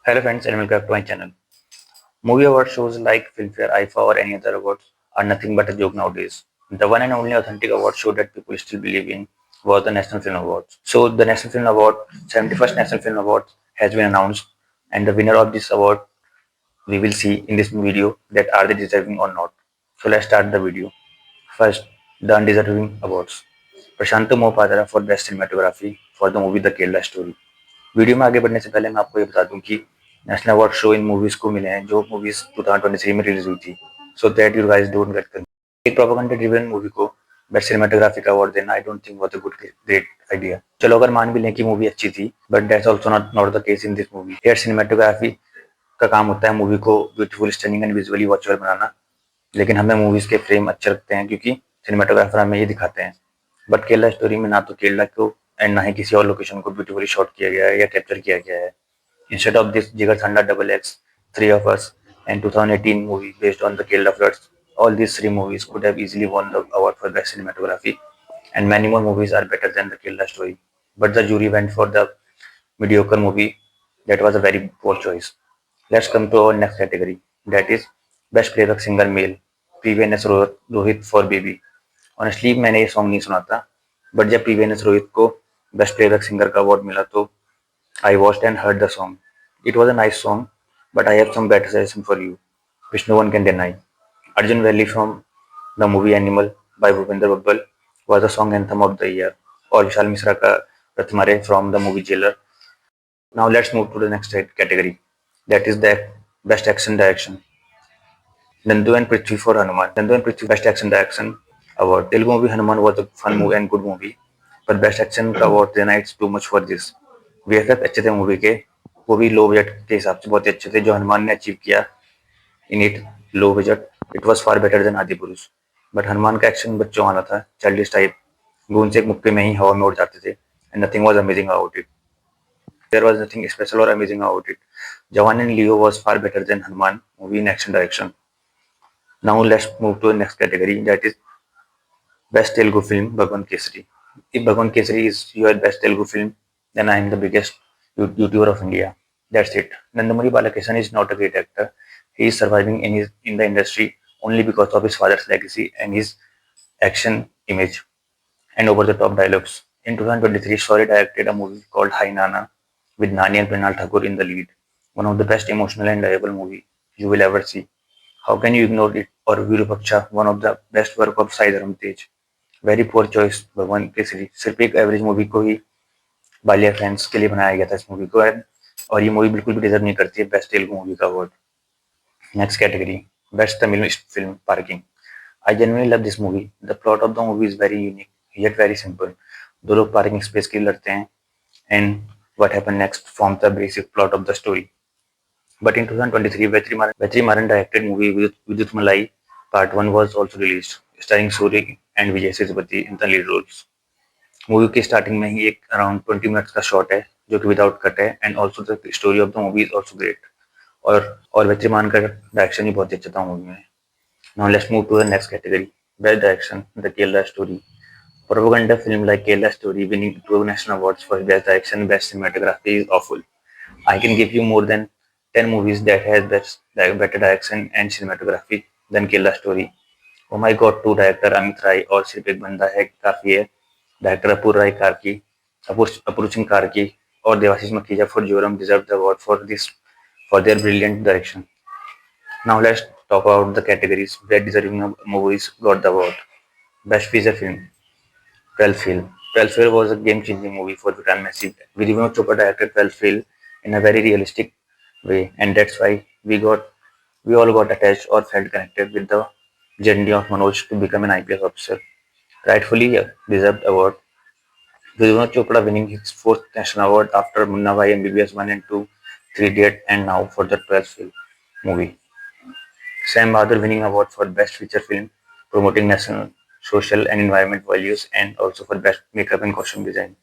Hello friends and welcome to my channel. Movie award shows like Filmfare, IFA or any other awards are nothing but a joke nowadays. The one and only authentic award show that people still believe in was the National Film Awards. So the National Film Award, 71st National Film Award has been announced, and the winner of this award we will see in this video that are they deserving or not. So let's start the video. First, the undeserving awards. Prashant Mohapatra for Best Cinematography for the movie The Kerala Story. Video में आगे बढ़ने से पहले मैं आपको ये बता दूं कि national award show in movies को मिले हैं जो मूवीज 2023 में रिलीज हुई थी, so that you guys don't get confuse. एक प्रोपेगेंडा ड्रिवन मूवी को बेस्ट सिनेमाटोग्राफी का अवार्ड देना I don't think was a good great idea. चलो अगर मान भी लें कि मूवी अच्छी थी, but that's also not the case in this movie. Here cinematography का काम होता है मूवी को beautiful, stunning and visually watchable बनाना, लेकिन हमें मूवीज के फ्रेम अच्छे लगते हैं क्योंकि सिनेमाटोग्राफर हमें ये दिखाते हैं। बट केरला स्टोरी में ना तो केरला को एंड ना ही किसी और लोकेशन को ब्यूटीफुली शॉट किया गया है या कैप्चर किया गया है। Instead of this, Jigar Thanda Double X, Three of Us, and 2018 movie based on the Kerala floods, all these three movies could have easily won the award for best cinematography, and many more movies are better than the Kerala story. But the jury went for the mediocre movie. That was a very poor choice. Let's come to our next category. That is best playback singer male. PVNS Rohit for baby. Honestly मैंने ये song नहीं सुना था, but जब PVNS Rohit को best playback singer का award मिला तो I watched and heard the song. It was a nice song, but I have some better suggestion for you, which no one can deny. Arjun Valley from the movie Animal by Bhupinder Babbal was the song anthem of the year, or Vishal Misra ka Pratimare from the movie Jailer. Now let's move to the next category, that is the best action direction. Nandu and Prithvi for Hanuman. Nandu and Prithvi best action direction award. Telugu movie Hanuman was a fun movie and good movie, पर best action का award देना it's too much for this. VFX अच्छे थे movie के, वो भी low budget के हिसाब से बहुत ही अच्छे थे। जो हनुमान ने अचीव किया in it low budget, it was far better than आदि पुरुष। बट हनुमान का एक्शन बच्चों वाला था, चाइल्डिश टाइप, गूंज से एक मुक्के में ही हवा में उड़ जाते थे, and nothing was amazing about it. There was nothing special or amazing about it. Jawan and Leo was far better than Hanuman movie in action direction. Now let's move to the next category, that is best Telugu film Bhagwan Kesari. If Bhagwan Kesari is your best Telugu film, then I am the biggest YouTuber of India. That's it. Nandamuri Balakrishnan is not a great actor. He is surviving in the industry only because of his father's legacy and his action image and over the top dialogues. In 2023, Shaurya directed a movie called Hi Nana with Nani and Prinal Thakur in the lead. One of the best emotional and lovable movie you will ever see. How can you ignore it? Or Virupaksha, one of the best work of Sai Dharam Tej. Very poor choice भगवान केसरी। सिर्फ एक average movie को ही Ballia fans के लिए बनाया गया था इस मूवी को, और ये मूवी बिल्कुल भी डिजर्व नहीं करती है बेस्ट तेलुगु मूवी का award. Next category, best Tamil film parking. I genuinely love this movie. The plot of the movie is very unique yet very simple. दो लोग पार्किंग स्पेस के लिए लड़ते हैं and what happen next form the basic plot of the story. But in 2023, Vetrimaran directed movie Vidyut Malai Part 1 was also released, starring Suri and Vijay Sesapati in the lead roles. Movie की starting में ही एक around 20 minutes का shot है जो कि without cut है, and also the story of the movie is also great. और वेत्रीमान का डायरेक्शन भी बहुत अच्छा था मूवी में। Now let's move to the next category, best direction the Kerala story. Propaganda film like Kerala Story winning 2 national awards for best direction, best cinematography is awful. I can give you more than 10 movies that has better direction and cinematography than Kerala Story. Oh my god, two director Amit Rai और सिर्फ एक बंदा है काफी है। Director अपूर सिंह कार्की और Debashish Makhija for Joram deserve the award for their brilliant direction. Now let's talk about the categories where deserving movies got the award. Best feature film, 12th Fail. 12th Fail was a game-changing movie for Vikram Messi. Vinod Chopra directed 12th Fail in a very realistic way, and that's why we all got attached or felt connected with the journey of Manoj to become an IPS officer. Rightfully deserved award. Vinod Chopra winning his fourth national award after Munna Bhai MBBS 1 and 2, 3 Idiot, and now for the 12th Fail movie. Sam Bahadur winning award for best feature film promoting national, social and environment values, and also for best makeup and costume design.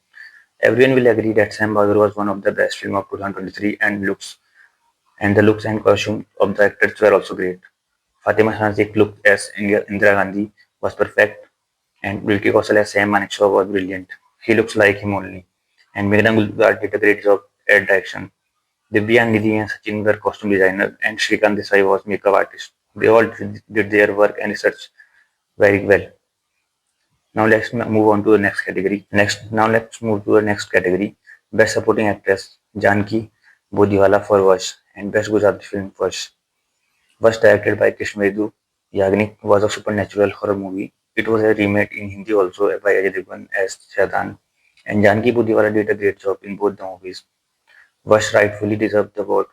Everyone will agree that Sam Bahadur was one of the best film of 2023, and the looks and costume of the actors were also great. Fatima Shansik's look as Indira Gandhi was perfect, and Bilki Kausal as Sam Manekshaw was brilliant. He looks like him only. And Meghna Gulzar did a great job at direction. Divya Nidhi and Sachin were costume designer, and Shrikant Desai was makeup artist. They all did their work and research very well. Now move on to the next category. Let's move to the next category. Best Supporting Actress Janki Bodiwala for Vash and Best Gujarati Film Vash. Was directed by Krishnavedu Yagnik was a supernatural horror movie. It was a remake in Hindi also by Ajay Devgn as Shaitan. And Janki Bodiwala did a great job in both the movies. Vash rightfully deserved the award.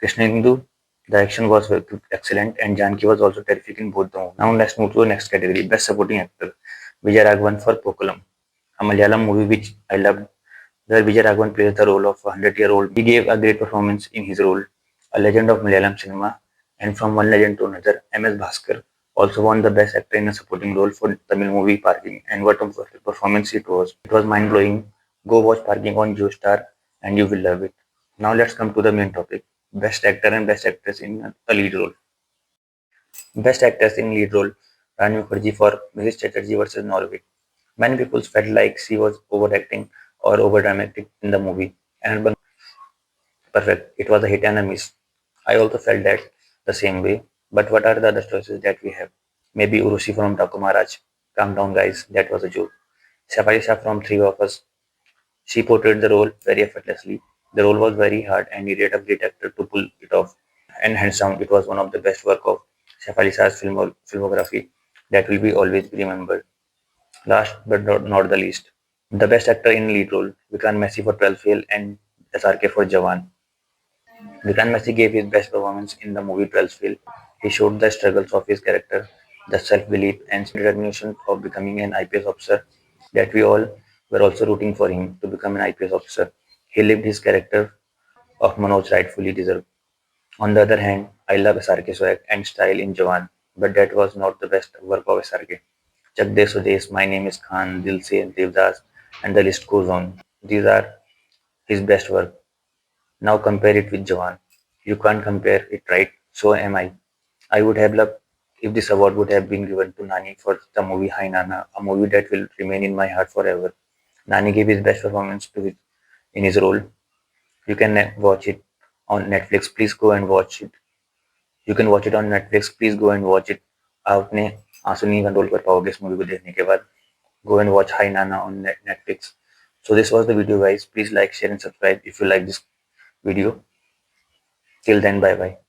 Krishnendu direction was excellent and Janki was also terrific in both the movies. Now let's move to the next category. Best Supporting Actor. Vijay Raghavan for Pokulam, a Malayalam movie which I loved, where Vijay Raghavan plays the role of a 100-year-old. He gave a great performance in his role, a legend of Malayalam cinema, and from one legend to another, M.S. Bhaskar also won the Best Actor in a Supporting Role for Tamil movie Parking, and what a performance it was. It was mind-blowing. Go watch Parking on JioStar and you will love it. Now let's come to the main topic, Best Actor and Best Actress in a lead role. Best Actress in lead role, Rani Mukherjee for Mrs. Chatterjee versus Norway. Many people felt like she was overacting or overdramatic in the movie, and perfect. It was a hit and a miss. I also felt that the same way. But what are the other choices that we have? Maybe Urushi from Taku Maharaj. Calm down, guys. That was a joke. Shafali Shah from Three of Us. She portrayed the role very effortlessly. The role was very hard and needed a great actor to pull it off. And hands down, it was one of the best work of Shafali Shah's filmography that will be always be remembered. Last but not the least, the best actor in lead role, Vikrant Messi for 12 Fail and SRK for Jawan. Vikrant Messi gave his best performance in the movie 12 Fail. He showed the struggles of his character, the self-belief and determination of becoming an IPS officer that we all were also rooting for him to become an IPS officer. He lived his character of Manoj rightfully deserved. On the other hand, I love SRK swag and style in Jawan, but that was not the best work of SRK. Chak De Swadesh, My Name is Khan, Dil Se, Devdas, and the list goes on. These are his best work. Now compare it with Jawan. You can't compare it, right? So am I. I would have loved if this award would have been given to Nani for the movie Hai Nana, a movie that will remain in my heart forever. Nani gave his best performance in his role. You can watch it on Netflix. Please go and watch it. You can watch it on Netflix. Please go and watch it. आप अपने आंसू नहीं control कर पाओगे इस movie को देखने के बाद. Go and watch Hi Nana on Netflix. So this was the video, guys. Please like, share, and subscribe if you like this video. Till then, bye bye.